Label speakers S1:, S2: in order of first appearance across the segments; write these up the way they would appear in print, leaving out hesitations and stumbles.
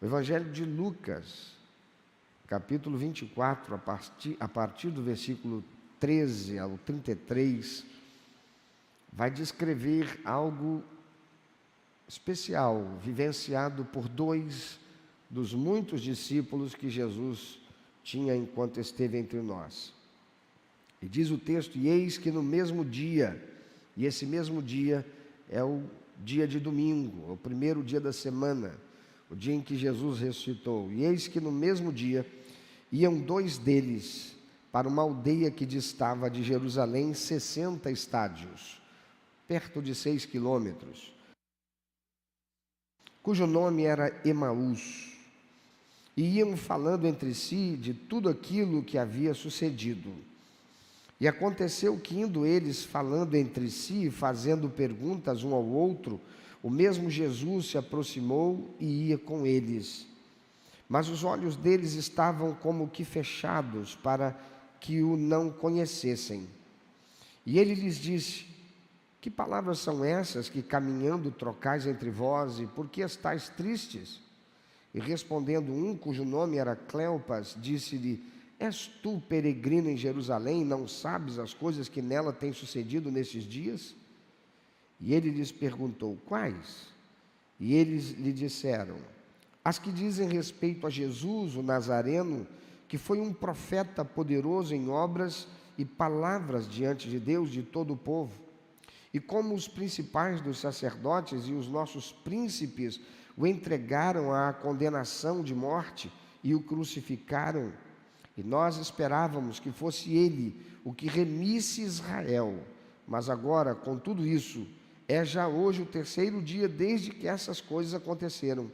S1: O Evangelho de Lucas, capítulo 24, a partir do versículo 13 ao 33, vai descrever algo especial, vivenciado por dois dos muitos discípulos que Jesus tinha enquanto esteve entre nós. E diz o texto: e eis que no mesmo dia, e esse mesmo dia é o dia de domingo, o primeiro dia da semana, o dia em que Jesus ressuscitou, e eis que no mesmo dia iam dois deles para uma aldeia que distava de Jerusalém 60 estádios, perto de 6 quilômetros, cujo nome era Emaús, e iam falando entre si de tudo aquilo que havia sucedido. E aconteceu que, indo eles falando entre si, fazendo perguntas um ao outro, o mesmo Jesus se aproximou e ia com eles. Mas os olhos deles estavam como que fechados, para que o não conhecessem. E ele lhes disse: que palavras são essas que caminhando trocais entre vós, e por que estáis tristes? E respondendo um, cujo nome era Cleopas, disse-lhe: és tu peregrino em Jerusalém, não sabes as coisas que nela têm sucedido nesses dias? E ele lhes perguntou: quais? E eles lhe disseram: as que dizem respeito a Jesus, o Nazareno, que foi um profeta poderoso em obras e palavras diante de Deus de todo o povo. E como os principais dos sacerdotes e os nossos príncipes o entregaram à condenação de morte e o crucificaram, e nós esperávamos que fosse ele o que remisse Israel. Mas agora, com tudo isso, é já hoje o terceiro dia desde que essas coisas aconteceram.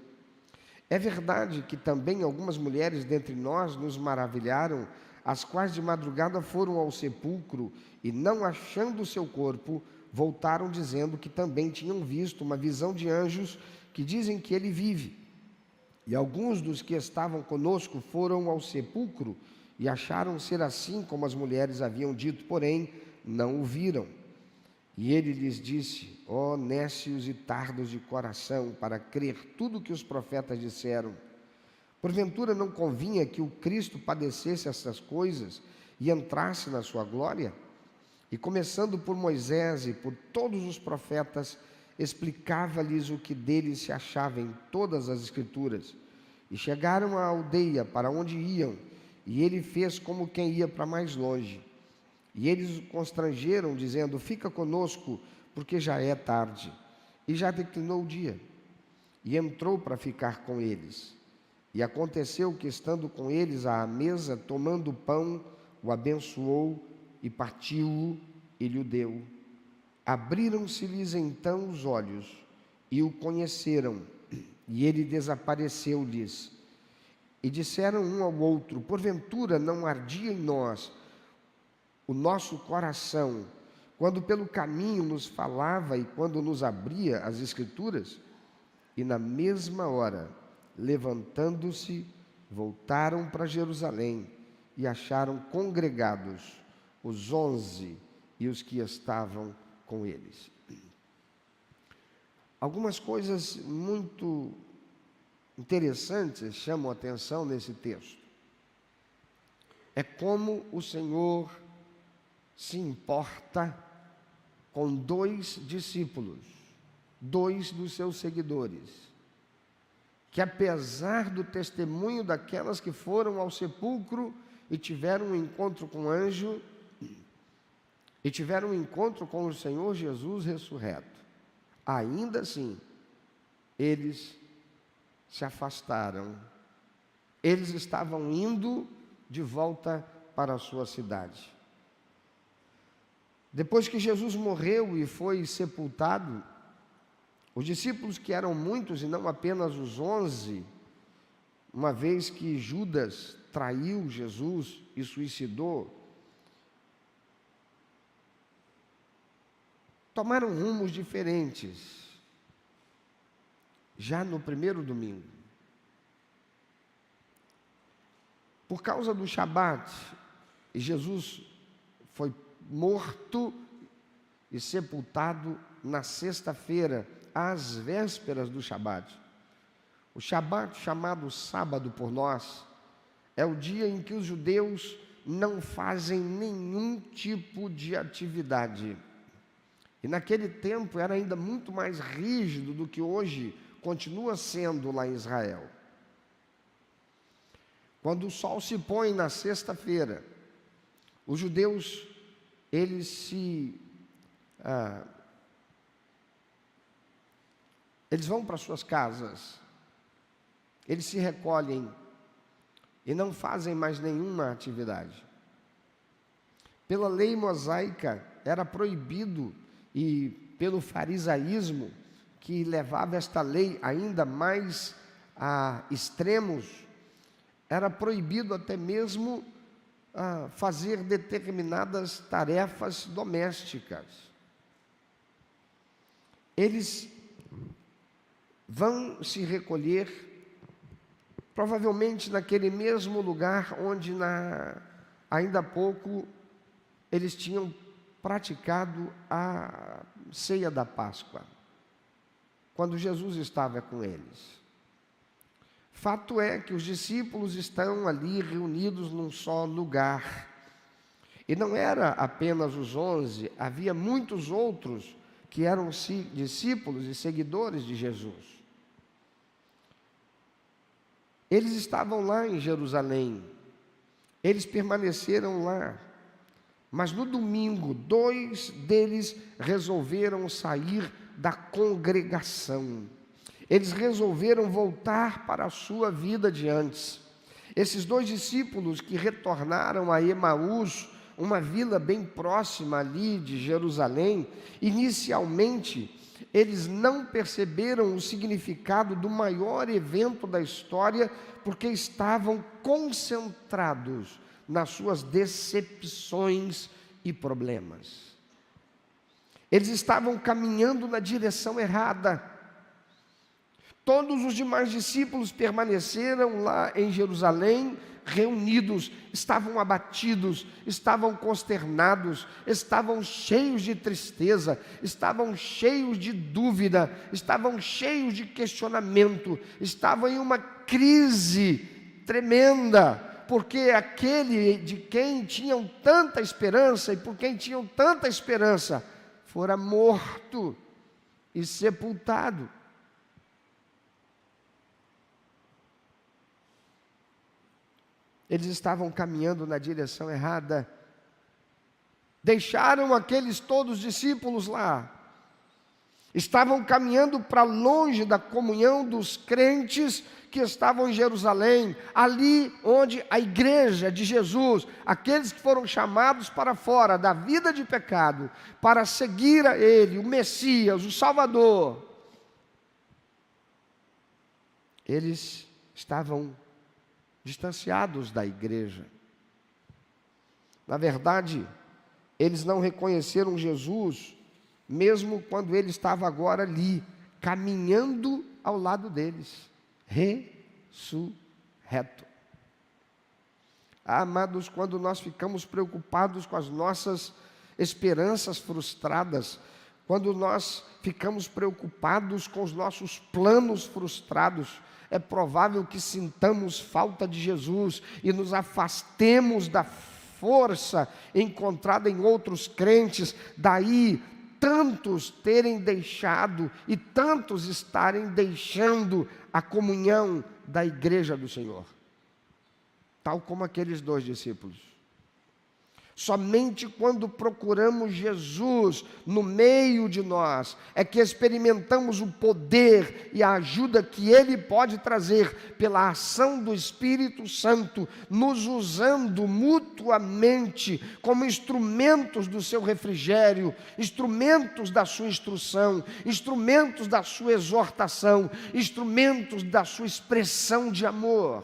S1: É verdade que também algumas mulheres dentre nós nos maravilharam, as quais de madrugada foram ao sepulcro e, não achando o seu corpo, voltaram dizendo que também tinham visto uma visão de anjos que dizem que ele vive. E alguns dos que estavam conosco foram ao sepulcro e acharam ser assim como as mulheres haviam dito, porém não o viram. E ele lhes disse: ó nécios e tardos de coração, para crer tudo o que os profetas disseram. Porventura não convinha que o Cristo padecesse essas coisas e entrasse na sua glória? E começando por Moisés e por todos os profetas, explicava-lhes o que dele se achava em todas as Escrituras. E chegaram à aldeia para onde iam, e ele fez como quem ia para mais longe. E eles o constrangeram, dizendo: fica conosco, porque já é tarde, e já declinou o dia. E entrou para ficar com eles. E aconteceu que, estando com eles à mesa, tomando o pão, o abençoou e partiu-o e lhe o deu. Abriram-se-lhes então os olhos e o conheceram, e ele desapareceu-lhes. E disseram um ao outro: porventura não ardia em nós o nosso coração, quando pelo caminho nos falava e quando nos abria as Escrituras? E na mesma hora, levantando-se, voltaram para Jerusalém e acharam congregados os 11 e os que estavam com eles. Algumas coisas muito interessantes chamam a atenção nesse texto. É como o Senhor se importa com dois discípulos, dois dos seus seguidores, que apesar do testemunho daquelas que foram ao sepulcro e tiveram um encontro com o anjo, e tiveram um encontro com o Senhor Jesus ressurreto, ainda assim, eles se afastaram. Eles estavam indo de volta para a sua cidade. Depois que Jesus morreu e foi sepultado, os discípulos, que eram muitos e não apenas os 11, uma vez que Judas traiu Jesus e suicidou, tomaram rumos diferentes, já no primeiro domingo. Por causa do Shabat, Jesus foi morto e sepultado na sexta-feira, às vésperas do Shabat. O Shabat, chamado sábado por nós, é o dia em que os judeus não fazem nenhum tipo de atividade. E naquele tempo era ainda muito mais rígido do que hoje continua sendo lá em Israel. Quando o sol se põe na sexta-feira, os judeus, eles vão para suas casas, eles se recolhem e não fazem mais nenhuma atividade. Pela lei mosaica era proibido, e pelo farisaísmo, que levava esta lei ainda mais a extremos, era proibido até mesmo fazer determinadas tarefas domésticas. Eles vão se recolher provavelmente naquele mesmo lugar onde ainda há pouco eles tinham praticado a ceia da Páscoa, quando Jesus estava com eles. Fato é que os discípulos estão ali reunidos num só lugar. E não era apenas os 11, havia muitos outros que eram discípulos e seguidores de Jesus. Eles estavam lá em Jerusalém, eles permaneceram lá, mas no domingo, 2 deles resolveram sair da congregação. Eles resolveram voltar para a sua vida de antes. Esses 2 discípulos que retornaram a Emaús, uma vila bem próxima ali de Jerusalém, inicialmente eles não perceberam o significado do maior evento da história, porque estavam concentrados nas suas decepções e problemas. Eles estavam caminhando na direção errada. Todos os demais discípulos permaneceram lá em Jerusalém, reunidos, estavam abatidos, estavam consternados, estavam cheios de tristeza, estavam cheios de dúvida, estavam cheios de questionamento, estavam em uma crise tremenda, porque aquele de quem tinham tanta esperança e por quem tinham tanta esperança fora morto e sepultado. Eles estavam caminhando na direção errada. Deixaram aqueles todos discípulos lá. Estavam caminhando para longe da comunhão dos crentes que estavam em Jerusalém, ali onde a igreja de Jesus, aqueles que foram chamados para fora da vida de pecado, para seguir a Ele, o Messias, o Salvador, eles estavam distanciados da igreja. Na verdade, eles não reconheceram Jesus, mesmo quando ele estava agora ali, caminhando ao lado deles, ressurreto. Amados, quando nós ficamos preocupados com as nossas esperanças frustradas, quando nós ficamos preocupados com os nossos planos frustrados, é provável que sintamos falta de Jesus e nos afastemos da força encontrada em outros crentes. Daí tantos terem deixado e tantos estarem deixando a comunhão da igreja do Senhor, tal como aqueles 2 discípulos. Somente quando procuramos Jesus no meio de nós, é que experimentamos o poder e a ajuda que Ele pode trazer pela ação do Espírito Santo, nos usando mutuamente como instrumentos do seu refrigério, instrumentos da sua instrução, instrumentos da sua exortação, instrumentos da sua expressão de amor.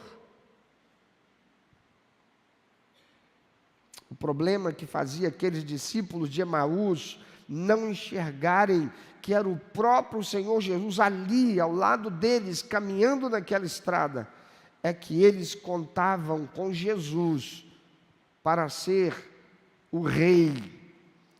S1: O problema que fazia aqueles discípulos de Emaús não enxergarem que era o próprio Senhor Jesus ali, ao lado deles, caminhando naquela estrada, é que eles contavam com Jesus para ser o Rei,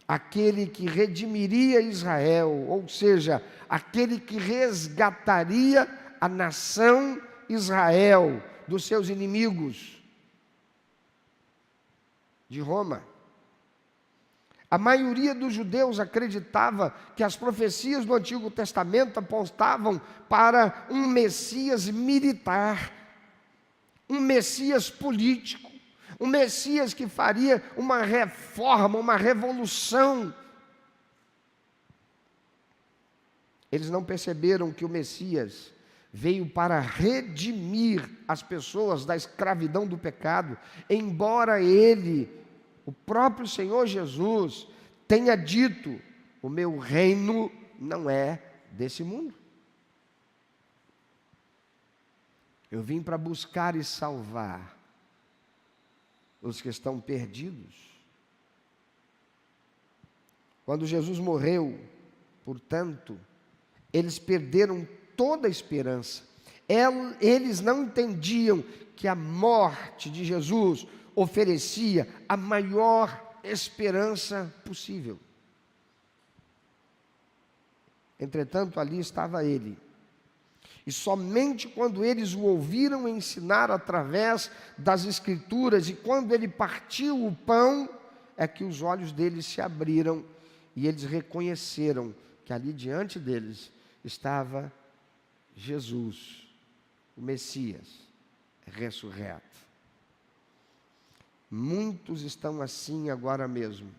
S1: aquele que redimiria Israel, ou seja, aquele que resgataria a nação Israel dos seus inimigos de Roma. A maioria dos judeus acreditava que as profecias do Antigo Testamento apontavam para um Messias militar, um Messias político, um Messias que faria uma reforma, uma revolução. Eles não perceberam que o Messias veio para redimir as pessoas da escravidão do pecado, embora ele, o próprio Senhor Jesus, tenha dito: o meu reino não é desse mundo. Eu vim para buscar e salvar os que estão perdidos. Quando Jesus morreu, portanto, eles perderam toda a esperança. Eles não entendiam que a morte de Jesus oferecia a maior esperança possível. Entretanto, ali estava ele. E somente quando eles o ouviram ensinar através das Escrituras, e quando ele partiu o pão, é que os olhos deles se abriram e eles reconheceram que ali diante deles estava Jesus, o Messias ressurreto. Muitos estão assim agora mesmo,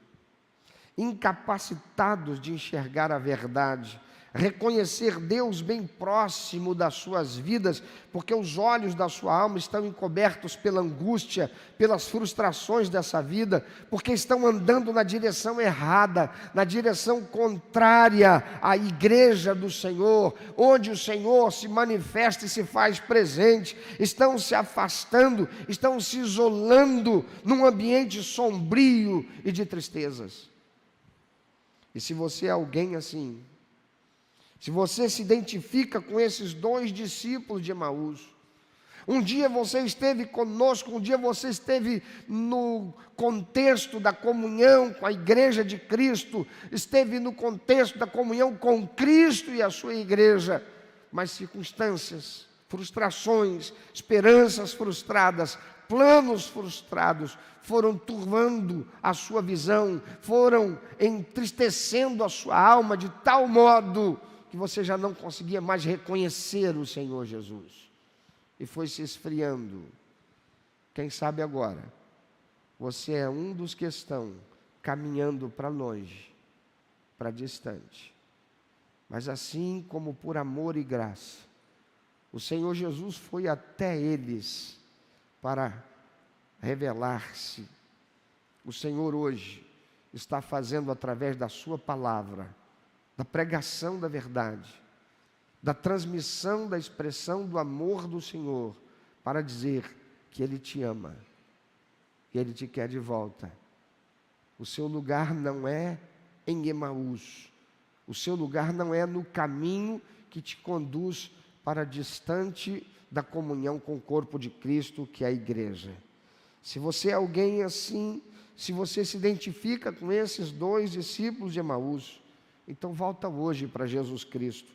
S1: incapacitados de enxergar a verdade, reconhecer Deus bem próximo das suas vidas, porque os olhos da sua alma estão encobertos pela angústia, pelas frustrações dessa vida, porque estão andando na direção errada, na direção contrária à igreja do Senhor, onde o Senhor se manifesta e se faz presente. Estão se afastando, estão se isolando num ambiente sombrio e de tristezas. E se você é alguém assim, se você se identifica com esses dois discípulos de Emaús, um dia você esteve conosco, um dia você esteve no contexto da comunhão com a igreja de Cristo, esteve no contexto da comunhão com Cristo e a sua igreja, mas circunstâncias, frustrações, esperanças frustradas, planos frustrados foram turvando a sua visão, foram entristecendo a sua alma de tal modo que você já não conseguia mais reconhecer o Senhor Jesus, e foi se esfriando. Quem sabe agora, você é um dos que estão caminhando para longe, para distante, mas assim como por amor e graça, o Senhor Jesus foi até eles para revelar-se. O Senhor hoje está fazendo através da sua palavra, da pregação da verdade, da transmissão da expressão do amor do Senhor, para dizer que Ele te ama, e Ele te quer de volta. O seu lugar não é em Emaús, o seu lugar não é no caminho que te conduz para distante da comunhão com o corpo de Cristo, que é a igreja. Se você é alguém assim, se você se identifica com esses dois discípulos de Emaús, então volta hoje para Jesus Cristo,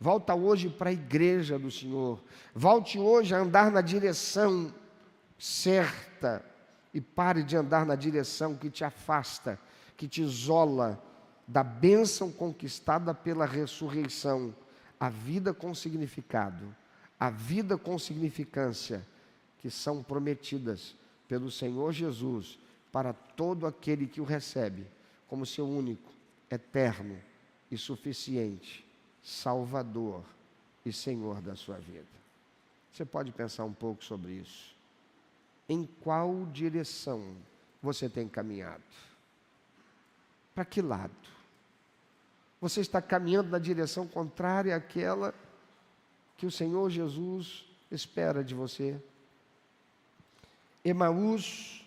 S1: volta hoje para a igreja do Senhor, volte hoje a andar na direção certa, e pare de andar na direção que te afasta, que te isola da bênção conquistada pela ressurreição, a vida com significado, a vida com significância, que são prometidas pelo Senhor Jesus para todo aquele que o recebe como seu único, eterno e suficiente Salvador e Senhor da sua vida. Você pode pensar um pouco sobre isso. Em qual direção você tem caminhado? Para que lado? Você está caminhando na direção contrária àquela que o Senhor Jesus espera de você? Emaús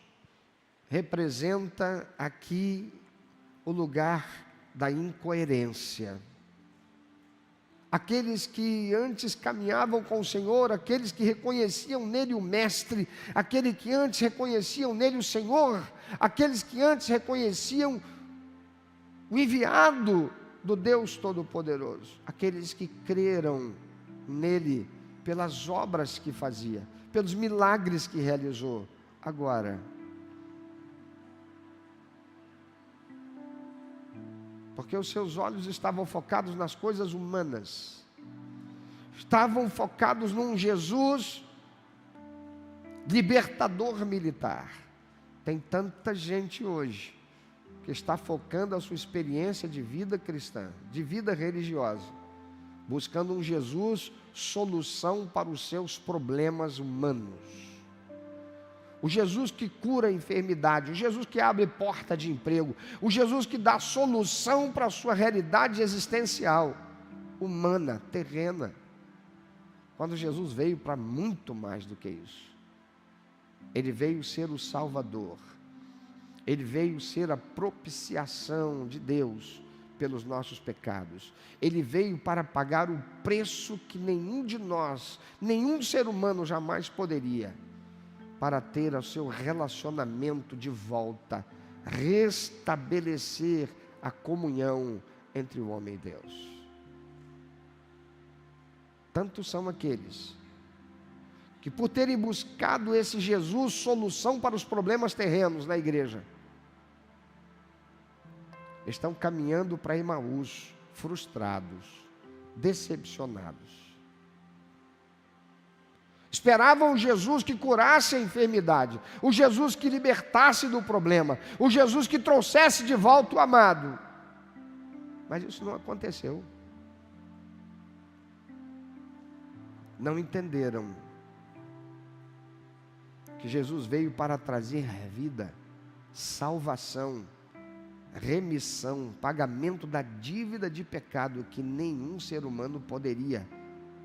S1: representa aqui o lugar da incoerência. Aqueles que antes caminhavam com o Senhor, aqueles que reconheciam nele o Mestre, aqueles que antes reconheciam nele o Senhor, aqueles que antes reconheciam o enviado do Deus Todo-Poderoso, aqueles que creram nele pelas obras que fazia, pelos milagres que realizou. Agora, porque os seus olhos estavam focados nas coisas humanas, estavam focados num Jesus libertador militar. Tem tanta gente hoje que está focando a sua experiência de vida cristã, de vida religiosa, buscando um Jesus solução para os seus problemas humanos. O Jesus que cura a enfermidade, o Jesus que abre porta de emprego, o Jesus que dá solução para a sua realidade existencial, humana, terrena. Quando Jesus veio para muito mais do que isso. Ele veio ser o Salvador. Ele veio ser a propiciação de Deus pelos nossos pecados. Ele veio para pagar o preço que nenhum de nós, nenhum ser humano jamais poderia, para ter o seu relacionamento de volta, restabelecer a comunhão entre o homem e Deus. Tantos são aqueles que, por terem buscado esse Jesus solução para os problemas terrenos na igreja, estão caminhando para Emaús, frustrados, decepcionados. Esperavam o Jesus que curasse a enfermidade, o Jesus que libertasse do problema, o Jesus que trouxesse de volta o amado. Mas isso não aconteceu. Não entenderam que Jesus veio para trazer vida, salvação, remissão, pagamento da dívida de pecado que nenhum ser humano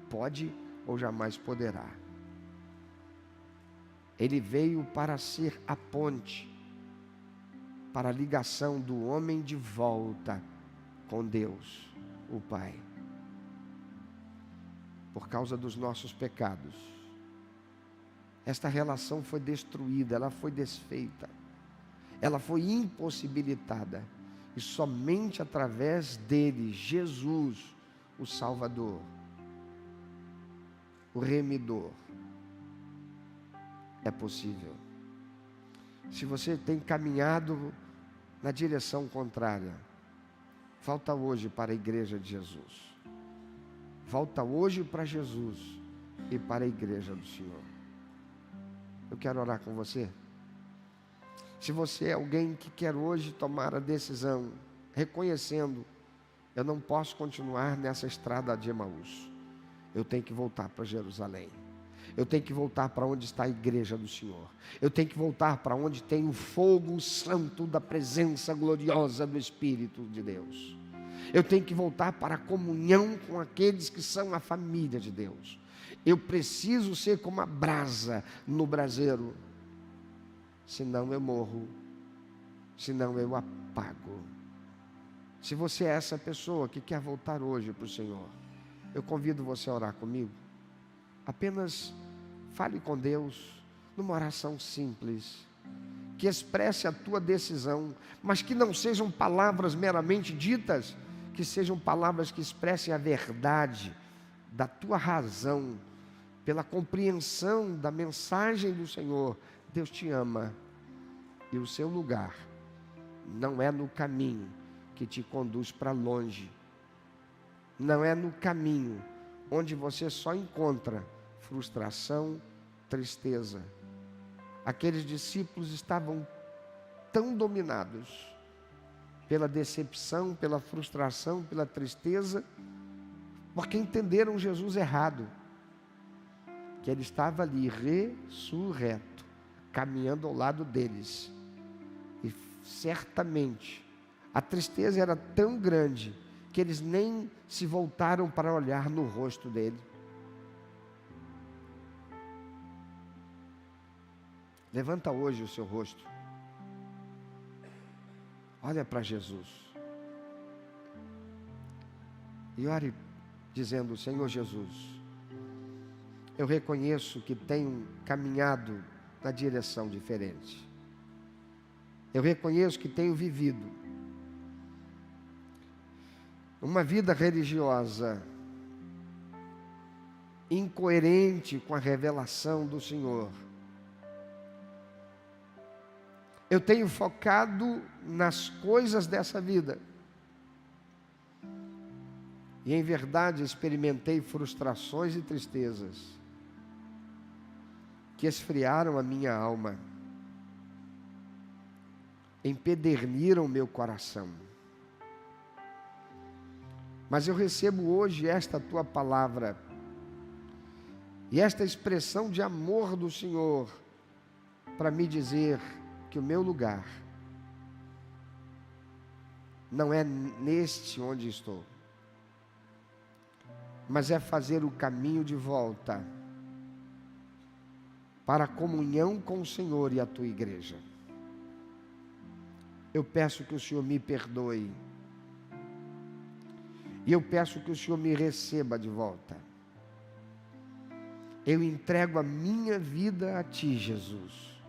S1: pode ou jamais poderá. Ele veio para ser a ponte, para a ligação do homem de volta com Deus, o Pai. Por causa dos nossos pecados, esta relação foi destruída, ela foi desfeita, ela foi impossibilitada, e somente através dele, Jesus, o Salvador, o Remidor, é possível. Se você tem caminhado na direção contrária, volta hoje para a igreja de Jesus. Volta hoje para Jesus e para a igreja do Senhor. Eu quero orar com você. Se você é alguém que quer hoje tomar a decisão, reconhecendo, eu não posso continuar nessa estrada de Emaús. Eu tenho que voltar para Jerusalém. Eu tenho que voltar para onde está a igreja do Senhor. Eu tenho que voltar para onde tem o fogo santo da presença gloriosa do Espírito de Deus. Eu tenho que voltar para a comunhão com aqueles que são a família de Deus. Eu preciso ser como a brasa no braseiro. Senão eu morro. Senão eu apago. Se você é essa pessoa que quer voltar hoje para o Senhor, eu convido você a orar comigo. Apenas fale com Deus numa oração simples, que expresse a tua decisão, mas que não sejam palavras meramente ditas, que sejam palavras que expressem a verdade da tua razão, pela compreensão da mensagem do Senhor. Deus te ama, e o seu lugar não é no caminho que te conduz para longe, não é no caminho onde você só encontra frustração, tristeza. Aqueles discípulos estavam tão dominados pela decepção, pela frustração, pela tristeza, porque entenderam Jesus errado, que ele estava ali ressurreto, caminhando ao lado deles, e certamente a tristeza era tão grande que eles nem se voltaram para olhar no rosto dele. Levanta hoje o seu rosto. Olha para Jesus. E ore dizendo: Senhor Jesus, eu reconheço que tenho caminhado na direção diferente. Eu reconheço que tenho vivido uma vida religiosa incoerente com a revelação do Senhor. Eu tenho focado nas coisas dessa vida. E em verdade experimentei frustrações e tristezas que esfriaram a minha alma, empederniram meu coração. Mas eu recebo hoje esta tua palavra e esta expressão de amor do Senhor para me dizer que o meu lugar não é neste onde estou, mas é fazer o caminho de volta para a comunhão com o Senhor e a tua igreja. Eu peço que o Senhor me perdoe. E eu peço que o Senhor me receba de volta. Eu entrego a minha vida a Ti, Jesus,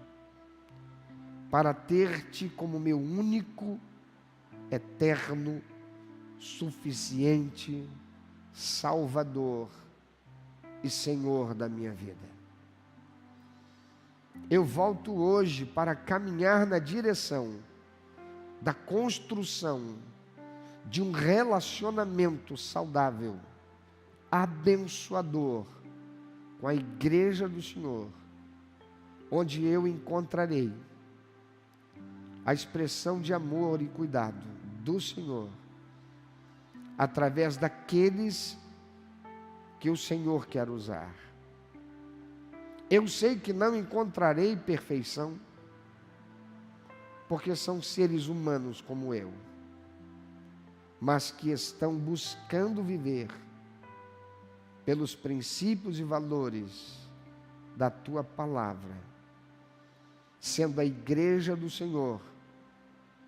S1: para ter-Te como meu único, eterno, suficiente Salvador e Senhor da minha vida. Eu volto hoje para caminhar na direção da construção de um relacionamento saudável, abençoador, com a igreja do Senhor, onde eu encontrarei a expressão de amor e cuidado do Senhor, através daqueles que o Senhor quer usar. Eu sei que não encontrarei perfeição, porque são seres humanos como eu, mas que estão buscando viver pelos princípios e valores da Tua palavra, sendo a igreja do Senhor,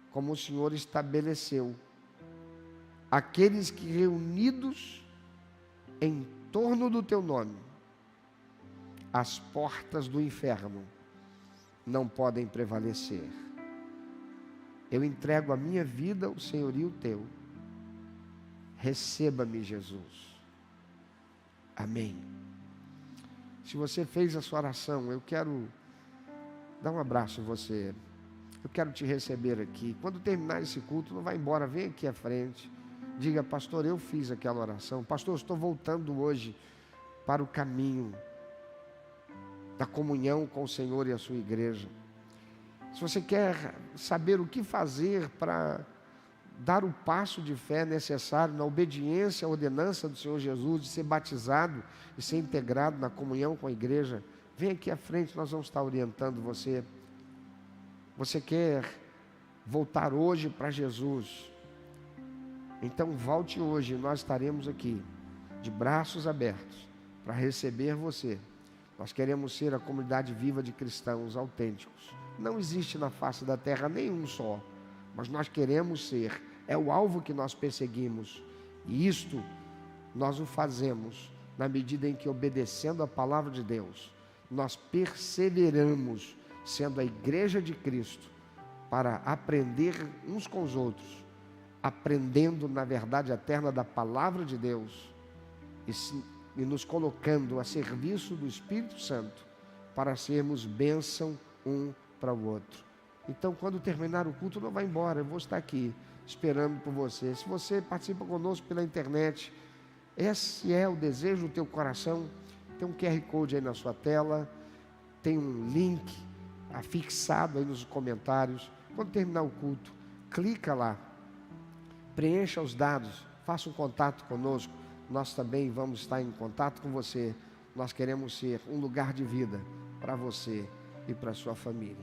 S1: como o Senhor estabeleceu, aqueles que reunidos em torno do Teu nome, as portas do inferno não podem prevalecer. Eu entrego a minha vida ao senhorio Teu. Receba-me, Jesus. Amém. Se você fez a sua oração, eu quero dar um abraço em você. Eu quero te receber aqui. Quando terminar esse culto, não vai embora, vem aqui à frente. Diga, pastor, eu fiz aquela oração. Pastor, eu estou voltando hoje para o caminho da comunhão com o Senhor e a sua igreja. Se você quer saber o que fazer para dar o passo de fé necessário na obediência à ordenança do Senhor Jesus, de ser batizado e ser integrado na comunhão com a igreja, vem aqui à frente, nós vamos estar orientando você. Você quer voltar hoje para Jesus? Então volte hoje, nós estaremos aqui, de braços abertos, para receber você. Nós queremos ser a comunidade viva de cristãos autênticos. Não existe na face da terra nenhum só, mas nós queremos ser, é o alvo que nós perseguimos. E isto nós o fazemos na medida em que, obedecendo a palavra de Deus, nós perseveramos sendo a igreja de Cristo para aprender uns com os outros, aprendendo na verdade eterna da palavra de Deus e nos colocando a serviço do Espírito Santo para sermos bênção um para o outro. Então, quando terminar o culto, não vai embora, eu vou estar aqui esperando por você. Se você participa conosco pela internet, esse é o desejo do teu coração, tem um QR Code aí na sua tela, tem um link afixado aí nos comentários. Quando terminar o culto, clica lá, preencha os dados, faça um contato conosco, nós também vamos estar em contato com você. Nós queremos ser um lugar de vida para você e para a sua família.